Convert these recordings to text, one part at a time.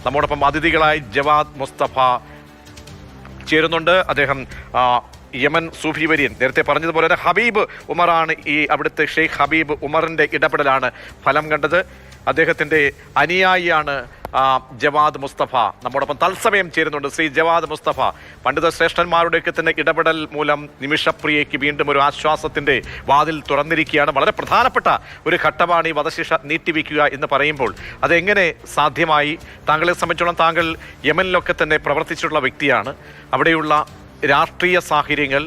നമ്മോടൊപ്പം അതിഥികളായി ജവാദ് മുസ്തഫ ചേരുന്നുണ്ട്. അദ്ദേഹം യമൻ സൂഫി വര്യൻ. നേരത്തെ പറഞ്ഞതുപോലെ തന്നെ ഹബീബ് ഉമറാണ് അവിടുത്തെ ഷെയ്ഖ് ഹബീബ് ഉമറിൻ്റെ ഇടപെടലാണ് ഫലം കണ്ടത്. അദ്ദേഹത്തിൻ്റെ അനുയായിയാണ് ജവാദ് മുസ്തഫ. നമ്മോടൊപ്പം തത്സമയം ചേരുന്നുണ്ട് ശ്രീ ജവാദ് മുസ്തഫ. പണ്ഡിത ശ്രേഷ്ഠന്മാരുടെയൊക്കെ തന്നെ ഇടപെടൽ മൂലം നിമിഷപ്രിയയ്ക്ക് വീണ്ടും ഒരു ആശ്വാസത്തിൻ്റെ വാതിൽ തുറന്നിരിക്കുകയാണ്. വളരെ പ്രധാനപ്പെട്ട ഒരു ഘട്ടമാണ് ഈ വധശിക്ഷ നീട്ടിവെക്കുക എന്ന് പറയുമ്പോൾ അതെങ്ങനെ സാധ്യമായി? താങ്കളെ സംബന്ധിച്ചോളം താങ്കൾ യമനിലൊക്കെ തന്നെ പ്രവർത്തിച്ചിട്ടുള്ള വ്യക്തിയാണ്. അവിടെയുള്ള രാഷ്ട്രീയ സാഹചര്യങ്ങൾ,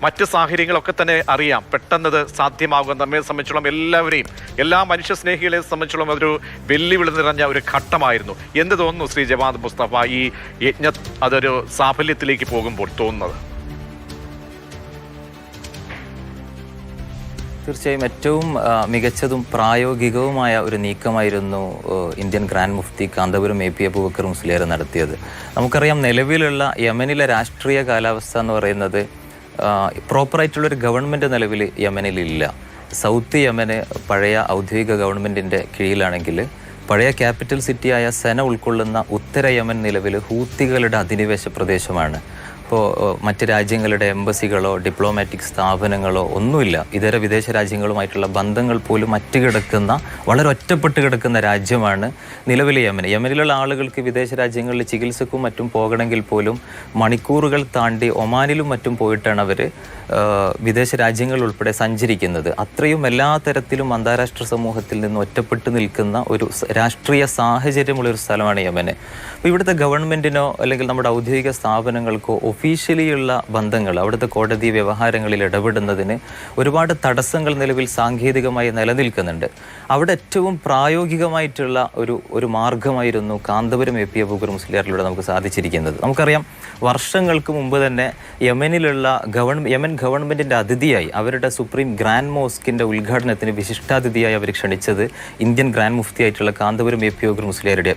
മറ്റ് സാഹചര്യങ്ങളൊക്കെ തന്നെ അറിയാം. പെട്ടെന്നത് സാധ്യമാകുക നമ്മെ സംബന്ധിച്ചോളം എല്ലാവരെയും, എല്ലാ മനുഷ്യസ്നേഹികളെ സംബന്ധിച്ചോളം അതൊരു വെല്ലുവിളി നിറഞ്ഞ ഒരു ഘട്ടമായിരുന്നു. എന്ത് തോന്നുന്നു ശ്രീ ജവാദ് മുസ്തഫ, ഈ അതൊരു സാഫല്യത്തിലേക്ക് പോകുമ്പോൾ തോന്നുന്നത്? തീർച്ചയായും ഏറ്റവും മികച്ചതും പ്രായോഗികവുമായ ഒരു നീക്കമായിരുന്നു ഇന്ത്യൻ ഗ്രാൻഡ് മുഫ്തി കാന്തപുരം AP അബൂബക്കർ മുസ്ലിയാർ നടത്തിയത്. നമുക്കറിയാം, നിലവിലുള്ള യമനിലെ രാഷ്ട്രീയ കാലാവസ്ഥ എന്ന് പറയുന്നത് പ്രോപ്പറായിട്ടുള്ളൊരു ഗവൺമെൻറ് നിലവിൽ യമനിലില്ല. സൗത്ത് യമന് പഴയ ഔദ്യോഗിക ഗവൺമെൻറ്റിൻ്റെ കീഴിലാണെങ്കിൽ പഴയ ക്യാപിറ്റൽ സിറ്റിയായ സെന ഉൾക്കൊള്ളുന്ന ഉത്തര യമൻ നിലവിൽ ഹൂത്തികളുടെ അധിനിവേശ പ്രദേശമാണ്. ഇപ്പോൾ മറ്റ് രാജ്യങ്ങളുടെ എംബസികളോ ഡിപ്ലോമാറ്റിക് സ്ഥാപനങ്ങളോ ഒന്നുമില്ല. ഇതര വിദേശ രാജ്യങ്ങളുമായിട്ടുള്ള ബന്ധങ്ങൾ പോലും അറ്റുകിടക്കുന്ന, വളരെ ഒറ്റപ്പെട്ട് കിടക്കുന്ന രാജ്യമാണ് നിലവിലെ യമൻ. യമനിലുള്ള ആളുകൾക്ക് വിദേശ രാജ്യങ്ങളിൽ ചികിത്സക്കും മറ്റും പോകണമെങ്കിൽ പോലും മണിക്കൂറുകൾ താണ്ടി ഒമാനിലും മറ്റും പോയിട്ടാണ് അവർ വിദേശ രാജ്യങ്ങൾ ഉൾപ്പെടെ സഞ്ചരിക്കുന്നത്. അത്രയും എല്ലാ തരത്തിലും അന്താരാഷ്ട്ര സമൂഹത്തിൽ നിന്ന് ഒറ്റപ്പെട്ട് നിൽക്കുന്ന ഒരു രാഷ്ട്രീയ സാഹചര്യമുള്ളൊരു സ്ഥലമാണ് യമന്. അപ്പോൾ ഇവിടുത്തെ ഗവൺമെൻറ്റിനോ അല്ലെങ്കിൽ നമ്മുടെ ഔദ്യോഗിക സ്ഥാപനങ്ങൾക്കോ ഒഫീഷ്യലിയുള്ള ബന്ധങ്ങൾ, അവിടുത്തെ കോടതി വ്യവഹാരങ്ങളിൽ ഇടപെടുന്നതിന് ഒരുപാട് തടസ്സങ്ങൾ നിലവിൽ സാങ്കേതികമായി നിലനിൽക്കുന്നുണ്ട്. അവിടെ ഏറ്റവും പ്രായോഗികമായിട്ടുള്ള ഒരു മാർഗമായിരുന്നു കാന്തപുരം AP അബൂബക്കർ മുസ്ലിയാറിലൂടെ നമുക്ക് സാധിച്ചിരിക്കുന്നത്. നമുക്കറിയാം, വർഷങ്ങൾക്ക് മുമ്പ് തന്നെ യമനിലുള്ള യമൻ ഗവൺമെൻറ്റിൻ്റെ അതിഥിയായി അവരുടെ സുപ്രീം ഗ്രാൻഡ് മോസ്കിൻ്റെ ഉദ്ഘാടനത്തിന് വിശിഷ്ടാതിഥിയായി അവർ ക്ഷണിച്ചത് ഇന്ത്യൻ ഗ്രാൻഡ് മുഫ്തി ആയിട്ടുള്ള കാന്തപുരം AP അബൂബക്കർ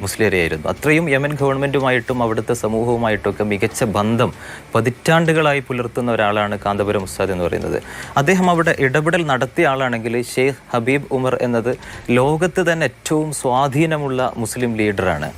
മുസ്ലിയാരെയായിരുന്നു. അത്രയും യമൻ ഗവൺമെൻറ്റുമായിട്ടും അവിടുത്തെ സമൂഹവുമായിട്ടൊക്കെ മികച്ച ബന്ധം പതിറ്റാണ്ടുകളായി പുലർത്തുന്ന ഒരാളാണ് കാന്തപുരം ഉസ്താദ് എന്ന് പറയുന്നത്. അദ്ദേഹം അവിടെ ഇടപെടൽ നടത്തിയ ആളാണെങ്കിൽ ഷെയ്ഖ് ഹബീബ് ഉമർ എന്നത് ലോകത്ത് തന്നെ ഏറ്റവും സ്വാധീനമുള്ള മുസ്ലിം ലീഡറാണ്.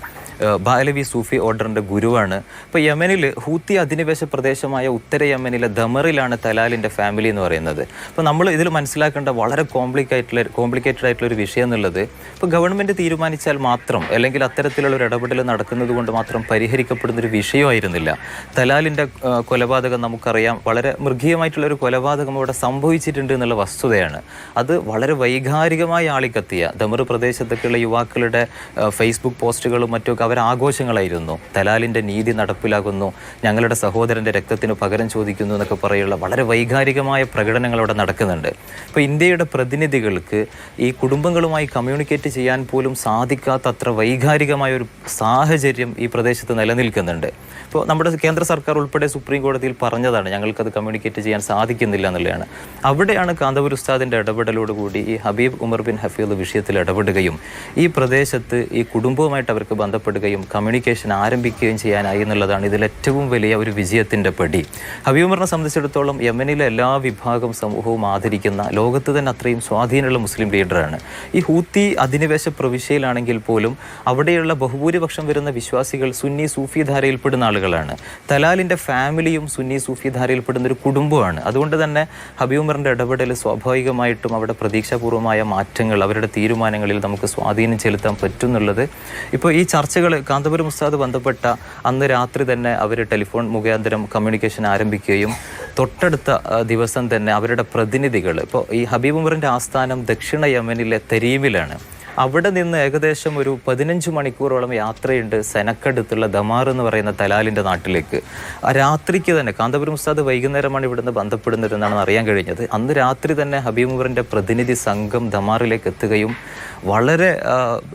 ബാലവി സൂഫി ഓർഡറിൻ്റെ ഗുരുവാണ്. ഇപ്പോൾ യമനിൽ ഹൂത്തി അധിനിവേശ പ്രദേശമായ ഉത്തര യമനിലെ ദമറിലാണ് തലാലിൻ്റെ ഫാമിലി എന്ന് പറയുന്നത്. അപ്പോൾ നമ്മൾ ഇതിൽ മനസ്സിലാക്കേണ്ട വളരെ കോംപ്ലിക്കേറ്റഡ് ആയിട്ടുള്ള ഒരു വിഷയം എന്നുള്ളത്, ഇപ്പോൾ ഗവൺമെൻറ് തീരുമാനിച്ചാൽ മാത്രം അല്ലെങ്കിൽ അത്തരത്തിലുള്ള ഒരു ഇടപെടൽ നടക്കുന്നത് കൊണ്ട് മാത്രം പരിഹരിക്കപ്പെടുന്നൊരു വിഷയമായിരുന്നില്ല. തലാലിൻ്റെ കൊലപാതകം നമുക്കറിയാം, വളരെ മൃഗീയമായിട്ടുള്ളൊരു കൊലപാതകം അവിടെ സംഭവിച്ചിട്ടുണ്ട് എന്നുള്ള വസ്തുതയാണ്. അത് വളരെ വൈകാരികമായി ആളിക്കത്തിയ ദമർ പ്രദേശത്തൊക്കെയുള്ള യുവാക്കളുടെ ഫേസ്ബുക്ക് പോസ്റ്റുകളും മറ്റൊക്കെ ആഘോഷങ്ങളായിരുന്നു. തലാലിൻ്റെ നീതി നടപ്പിലാകുന്നു, ഞങ്ങളുടെ സഹോദരൻ്റെ രക്തത്തിന് പകരം ചോദിക്കുന്നു എന്നൊക്കെ പറയുള്ള വളരെ വൈകാരികമായ പ്രകടനങ്ങൾ അവിടെ നടക്കുന്നുണ്ട്. ഇപ്പോൾ ഇന്ത്യയുടെ പ്രതിനിധികൾക്ക് ഈ കുടുംബങ്ങളുമായി കമ്മ്യൂണിക്കേറ്റ് ചെയ്യാൻ പോലും സാധിക്കാത്തത്ര വൈകാരികമായ ഒരു സാഹചര്യം ഈ പ്രദേശത്ത് നിലനിൽക്കുന്നുണ്ട്. ഇപ്പോൾ നമ്മുടെ കേന്ദ്ര സർക്കാർ ഉൾപ്പെടെ സുപ്രീം കോടതിയിൽ പറഞ്ഞതാണ്, ഞങ്ങൾക്കത് കമ്മ്യൂണിക്കേറ്റ് ചെയ്യാൻ സാധിക്കുന്നില്ല എന്നുള്ളതാണ്. അവിടെയാണ് കാന്തപുരം ഉസ്താദിൻ്റെ ഇടപെടലോടുകൂടി ഈ ഹബീബ് ഉമർ ബിൻ ഹഫീദ് വിഷയത്തിൽ ഇടപെടുകയും ഈ പ്രദേശത്ത് ഈ കുടുംബവുമായിട്ട് അവർക്ക് ബന്ധപ്പെടുകയും കമ്മ്യൂണിക്കേഷൻ ആരംഭിക്കുകയും ചെയ്യാനായി എന്നുള്ളതാണ് ഇതിലേറ്റവും വലിയ ഒരു വിജയത്തിൻ്റെ പടി. ഹബീബ് ഉമറിനെ സംബന്ധിച്ചിടത്തോളം യമനിലെ എല്ലാ വിഭാഗം സമൂഹവും ആദരിക്കുന്ന, ലോകത്ത് തന്നെ അത്രയും സ്വാധീനമുള്ള മുസ്ലിം ലീഡറാണ്. ഈ ഹൂത്തി അധിനിവേശ പ്രവിശ്യയിലാണെങ്കിൽ പോലും അവിടെയുള്ള ബഹുഭൂരിപക്ഷം വരുന്ന വിശ്വാസികൾ സുന്നി സൂഫി ധാരയിൽപ്പെടുന്ന ആളുകളാണ്. തലാലിൻ്റെ ഫാമിലിയും സുന്നി സൂഫി ധാരയിൽപ്പെടുന്ന ഒരു കുടുംബമാണ്. അതുകൊണ്ട് തന്നെ ഹബീബ് ഉമറിൻ്റെ ഇടപെടൽ സ്വാഭാവികമായിട്ടും അവിടെ പ്രതീക്ഷാപൂർവമായ മാറ്റങ്ങൾ, അവരുടെ തീരുമാനങ്ങളിൽ നമുക്ക് സ്വാധീനം ചെലുത്താൻ പറ്റുന്നുള്ളത്. ഇപ്പോൾ ഈ ചർച്ചകൾ കാന്തപുരം ഉസ്താദ് ബന്ധപ്പെട്ട അന്ന് രാത്രി തന്നെ അവർ ടെലിഫോൺ മുഖാന്തരം കമ്മ്യൂണിക്കേഷൻ ആരംഭിക്കുകയും തൊട്ടടുത്ത ദിവസം തന്നെ അവരുടെ പ്രതിനിധികൾ, ഇപ്പോൾ ഈ ഹബീബ് ഉമറിൻ്റെ ആസ്ഥാനം ദക്ഷിണ യമനിലെ തെരീമിലാണ്. അവിടെ നിന്ന് ഏകദേശം ഒരു 15 മണിക്കൂറോളം യാത്രയുണ്ട് സെനക്കടുത്തുള്ള ദമാർ എന്ന് പറയുന്ന തലാലിൻ്റെ നാട്ടിലേക്ക്. ആ രാത്രിക്ക് തന്നെ കാന്തപുരം ഉസ്താദ് വൈകുന്നേരമാണ് ഇവിടുന്ന് ബന്ധപ്പെടുന്നതെന്നാണ് അറിയാൻ കഴിഞ്ഞത്. അന്ന് രാത്രി തന്നെ ഹബീബ് ഉമറിൻ്റെ പ്രതിനിധി സംഘം ദമാറിലേക്ക് എത്തുകയും വളരെ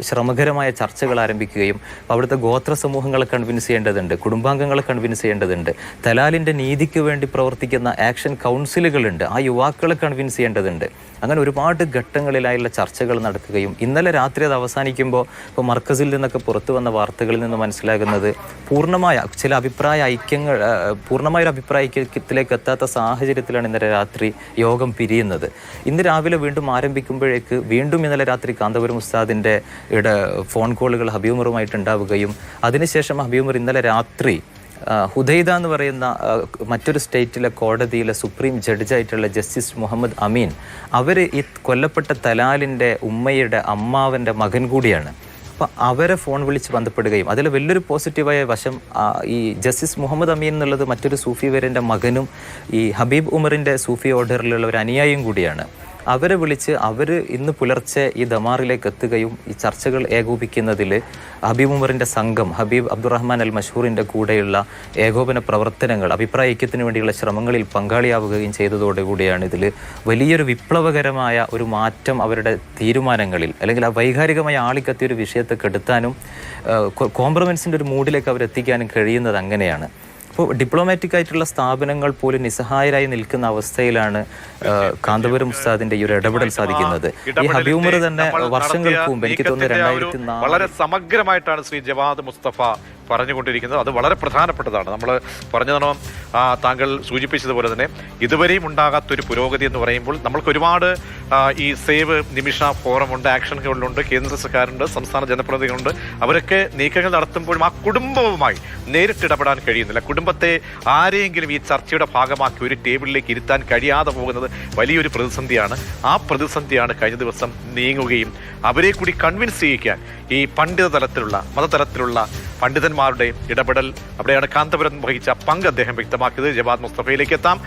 ശ്രമകരമായ ചർച്ചകൾ ആരംഭിക്കുകയും അവിടുത്തെ ഗോത്ര സമൂഹങ്ങളെ കൺവിൻസ് ചെയ്യേണ്ടതുണ്ട്, കുടുംബാംഗങ്ങളെ കൺവിൻസ് ചെയ്യേണ്ടതുണ്ട്, തലാലിൻ്റെ നീതിക്ക് വേണ്ടി പ്രവർത്തിക്കുന്ന ആക്ഷൻ കൗൺസിലുകളുണ്ട്, ആ യുവാക്കളെ കൺവിൻസ് ചെയ്യേണ്ടതുണ്ട്. അങ്ങനെ ഒരുപാട് ഘട്ടങ്ങളിലായുള്ള ചർച്ചകൾ നടക്കുകയും ഇന്നലെ ഇന്നലെ രാത്രി അത് അവസാനിക്കുമ്പോൾ ഇപ്പോൾ മർക്കസിൽ നിന്നൊക്കെ പുറത്തു വന്ന വാർത്തകളിൽ നിന്ന് മനസ്സിലാകുന്നത് പൂർണ്ണമായ ചില അഭിപ്രായ ഐക്യങ്ങൾ പൂർണ്ണമായൊരു അഭിപ്രായ ഐക്യത്തിലേക്ക് എത്താത്ത സാഹചര്യത്തിലാണ് ഇന്നലെ രാത്രി യോഗം പിരിയുന്നത്. ഇന്ന് രാവിലെ വീണ്ടും ആരംഭിക്കുമ്പോഴേക്ക് വീണ്ടും ഇന്നലെ രാത്രി കാന്തപുരം ഉസ്താദിൻ്റെ ഫോൺ കോളുകൾ ഹബീബ് ഉമറുമായിട്ട് ഉണ്ടാവുകയും അതിനുശേഷം ഹബീബ് ഉമർ ഇന്നലെ രാത്രി ഹുദൈദ എന്ന് പറയുന്ന മറ്റൊരു സ്റ്റേറ്റിലെ കോടതിയിലെ സുപ്രീം ജഡ്ജായിട്ടുള്ള ജസ്റ്റിസ് മുഹമ്മദ് അമീൻ, അവർ ഈ കൊല്ലപ്പെട്ട തലാലിൻ്റെ ഉമ്മയുടെ അമ്മാവൻ്റെ മകൻ കൂടിയാണ്. അപ്പോൾ അവരെ ഫോൺ വിളിച്ച് ബന്ധപ്പെടുകയും അതിൽ വലിയൊരു പോസിറ്റീവായ വശം ഈ ജസ്റ്റിസ് മുഹമ്മദ് അമീൻ എന്നുള്ളത് മറ്റൊരു സൂഫി വര്യൻ്റെ മകനും ഈ ഹബീബ് ഉമറിൻ്റെ സൂഫി ഓർഡറിലുള്ള ഒരു അനുയായിയും കൂടിയാണ്. അവരെ വിളിച്ച് അവർ ഇന്ന് പുലർച്ചെ ഈ ദമാറിലേക്ക് എത്തുകയും ഈ ചർച്ചകൾ ഏകോപിക്കുന്നതിൽ ഹബീബ് ഉമറിൻ്റെ സംഘം ഹബീബ് അബ്ദുറഹ്മാൻ അൽ മഷൂറിൻ്റെ കൂടെയുള്ള ഏകോപന പ്രവർത്തനങ്ങൾ അഭിപ്രായ ഐക്യത്തിന് വേണ്ടിയുള്ള ശ്രമങ്ങളിൽ പങ്കാളിയാവുകയും ചെയ്തതോടുകൂടിയാണ് ഇതിൽ വലിയൊരു വിപ്ലവകരമായ ഒരു മാറ്റം അവരുടെ തീരുമാനങ്ങളിൽ അല്ലെങ്കിൽ ആ വൈകാരികമായ ആളിക്കത്തിയൊരു വിഷയത്തെ കെടുത്താനും കോംപ്രമൈസിൻ്റെ ഒരു മൂഡിലേക്ക് അവരെത്തിക്കാനും കഴിയുന്നത് അങ്ങനെയാണ്. അപ്പോൾ ഡിപ്ലോമാറ്റിക് ആയിട്ടുള്ള സ്ഥാപനങ്ങൾ പോലും നിസ്സഹായരായി നിൽക്കുന്ന അവസ്ഥയിലാണ് കാന്തപുരം ഉസ്താദിന്റെ ഈ ഒരു ഇടപെടൽ സാധിക്കുന്നത്. ഈ ഹബീബ് ഉമർ തന്നെ വർഷങ്ങൾക്ക് മുമ്പ് എനിക്ക് തോന്നുന്നു 2004 വളരെ സമഗ്രമായിട്ടാണ് ശ്രീ ജവാദ് മുസ്തഫ പറഞ്ഞുകൊണ്ടിരിക്കുന്നത്. അത് വളരെ പ്രധാനപ്പെട്ടതാണ്. നമ്മൾ പറഞ്ഞതോ താങ്കൾ സൂചിപ്പിച്ചതുപോലെ തന്നെ ഇതുവരെയും ഉണ്ടാകാത്തൊരു പുരോഗതി എന്ന് പറയുമ്പോൾ നമ്മൾക്ക് ഒരുപാട് ഈ സേവ് നിമിഷ ഫോറമുണ്ട്, ആക്ഷൻ ഹോളിലുണ്ട്, കേന്ദ്ര സർക്കാരുണ്ട്, സംസ്ഥാന ജനപ്രതിനിധികളുണ്ട്. അവരൊക്കെ നീക്കങ്ങൾ നടത്തുമ്പോഴും ആ കുടുംബവുമായി നേരിട്ട് ഇടപെടാൻ കഴിയുന്നില്ല. കുടുംബത്തെ ആരെയെങ്കിലും ഈ ചർച്ചയുടെ ഭാഗമാക്കി ഒരു ടേബിളിലേക്ക് ഇരുത്താൻ കഴിയാതെ പോകുന്നത് വലിയൊരു പ്രതിസന്ധിയാണ്. ആ പ്രതിസന്ധിയാണ് കഴിഞ്ഞ ദിവസം നീങ്ങുകയും അവരെ കൂടി കൺവിൻസ് ചെയ്യിക്കാൻ ഈ പണ്ഡിത തലത്തിലുള്ള മതതലത്തിലുള്ള പണ്ഡിതന്മാരുടെ ഇടപെടൽ, അവിടെയാണ് കാന്തപുരം വഹിച്ച പങ്ക് അദ്ദേഹം വ്യക്തമാക്കിയത്. ജവാദ് മുസ്തഫയിലേക്ക് എത്താം.